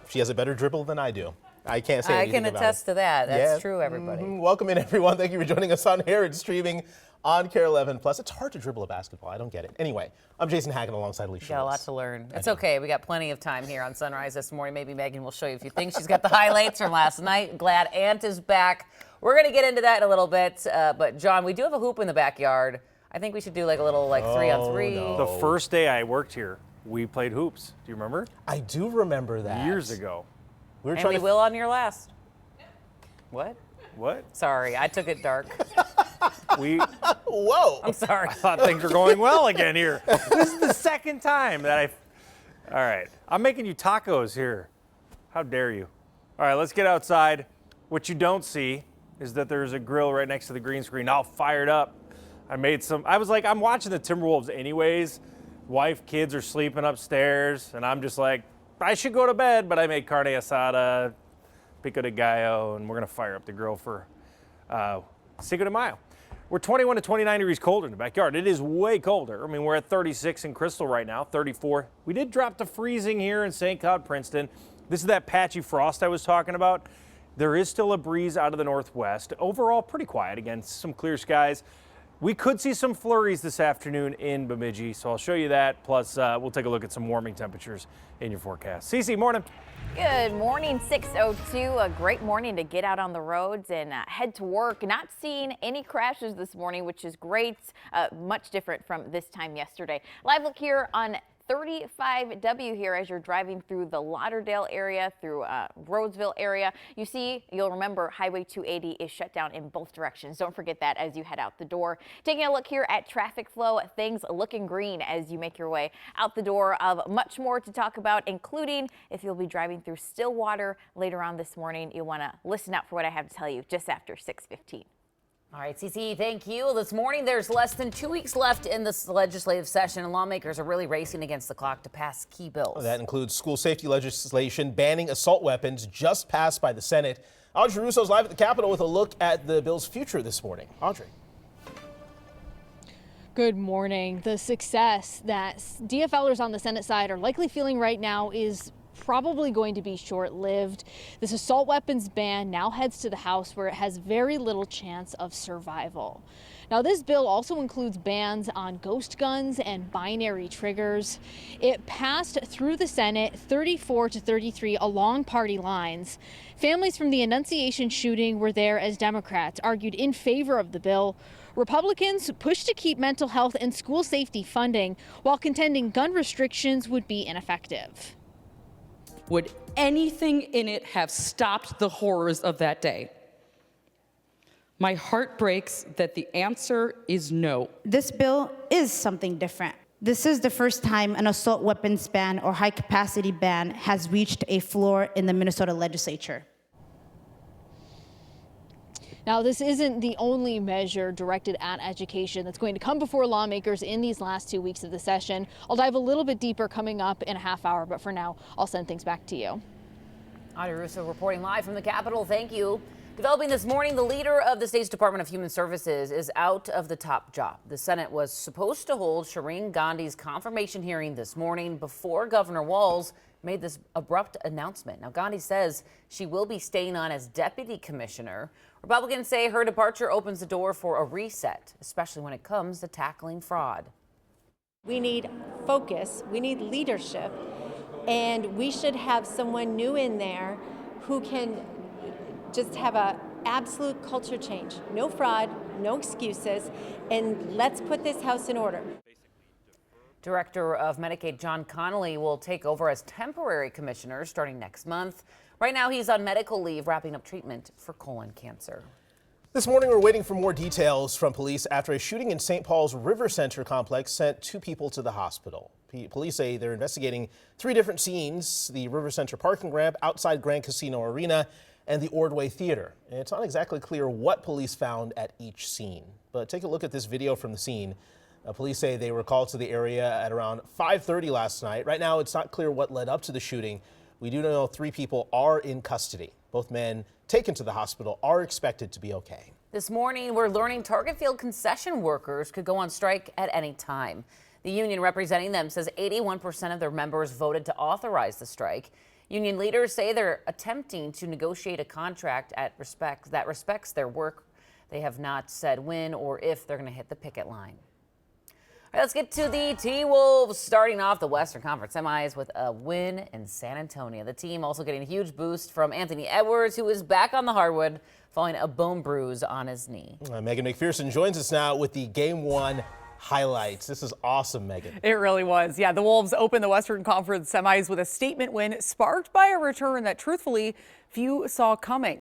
She has a better dribble than I do. I can't say anything about it. I can attest to that. That's true, everybody. Welcome in, everyone. Thank you for joining us on here and streaming on KARE 11 Plus. It's hard to dribble a basketball. I don't get it. Anyway, I'm Jason Hackett alongside Alicia. Got a lot to learn. It's okay. We got plenty of time here on Sunrise this morning. Maybe Megan will show you a few things. She's got the highlights from last night. Glad Ant is back. We're going to get into that in a little bit. But, John, we do have a hoop in the backyard. I think we should do like a little 3-on-3. No. The first day I worked here, we played hoops. Do you remember? I do remember that. Years ago. We were And we will on your last. What? What? Sorry, I took it dark. Whoa. I'm sorry. I thought things were going well again here. This is the second time that All right. I'm making you tacos here. How dare you? All right, let's get outside. What you don't see is that there's a grill right next to the green screen, all fired up. I was like, I'm watching the Timberwolves anyways. Wife, kids are sleeping upstairs, and I'm just like, I should go to bed, but I made carne asada, pico de gallo, and we're going to fire up the grill for Cinco de Mayo. We're 21 to 29 degrees colder in the backyard. It is way colder. I mean, we're at 36 in Crystal right now, 34. We did drop to freezing here in St. Cloud, Princeton. This is that patchy frost I was talking about. There is still a breeze out of the northwest. Overall, pretty quiet. Again, some clear skies. We could see some flurries this afternoon in Bemidji, so I'll show you that. Plus, we'll take a look at some warming temperatures in your forecast. Cece, morning. Good morning, 6:02. A great morning to get out on the roads and head to work. Not seeing any crashes this morning, which is great. Much different from this time yesterday. Live look here on 35W here as you're driving through the Lauderdale area, through Roseville area. You'll remember Highway 280 is shut down in both directions. Don't forget that as you head out the door. Taking a look here at traffic flow, things looking green as you make your way out the door. Of much more to talk about, including if you'll be driving through Stillwater later on this morning. You'll want to listen out for what I have to tell you just after 6:15. All right, Cece, thank you. This morning, there's less than 2 weeks left in this legislative session, and lawmakers are really racing against the clock to pass key bills. That includes school safety legislation banning assault weapons, just passed by the Senate. Audrey Russo's live at the Capitol with a look at the bill's future this morning. Audrey. Good morning. The success that DFLers on the Senate side are likely feeling right now is probably going to be short-lived. This assault weapons ban now heads to the House, where it has very little chance of survival. Now, this bill also includes bans on ghost guns and binary triggers. It passed through the Senate 34-33 along party lines. Families from the Annunciation shooting were there as Democrats argued in favor of the bill. Republicans pushed to keep mental health and school safety funding, while contending gun restrictions would be ineffective. Would anything in it have stopped the horrors of that day? My heart breaks that the answer is no. This bill is something different. This is the first time an assault weapons ban or high-capacity ban has reached a floor in the Minnesota legislature. Now, this isn't the only measure directed at education that's going to come before lawmakers in these last 2 weeks of the session. I'll dive a little bit deeper coming up in a half hour, but for now, I'll send things back to you. Audrey Russo reporting live from the Capitol. Thank you. Developing this morning, the leader of the state's Department of Human Services is out of the top job. The Senate was supposed to hold Shireen Gandhi's confirmation hearing this morning before Governor Walz made this abrupt announcement. Now, Gandhi says she will be staying on as deputy commissioner. Republicans say her departure opens the door for a reset, especially when it comes to tackling fraud. We need focus, we need leadership, and we should have someone new in there who can just have an absolute culture change. No fraud, no excuses, and let's put this house in order. Director of Medicaid John Connolly will take over as temporary commissioner starting next month. Right now, he's on medical leave, wrapping up treatment for colon cancer. This morning, we're waiting for more details from police after a shooting in St. Paul's River Center complex sent 2 people to the hospital. Police say they're investigating 3 different scenes: the River Center parking ramp, outside Grand Casino Arena, and the Ordway Theater. And it's not exactly clear what police found at each scene. But take a look at this video from the scene. Police say they were called to the area at around 5:30 last night. Right now, it's not clear what led up to the shooting. We do know 3 people are in custody. Both men taken to the hospital are expected to be okay. This morning, we're learning Target Field concession workers could go on strike at any time. The union representing them says 81% of their members voted to authorize the strike. Union leaders say they're attempting to negotiate a contract that respects their work. They have not said when or if they're going to hit the picket line. All right, let's get to the T-Wolves, starting off the Western Conference semis with a win in San Antonio. The team also getting a huge boost from Anthony Edwards, who is back on the hardwood following a bone bruise on his knee. Megan McPherson joins us now with the Game 1 highlights. This is awesome, Megan. It really was. Yeah, the Wolves opened the Western Conference semis with a statement win sparked by a return that truthfully few saw coming.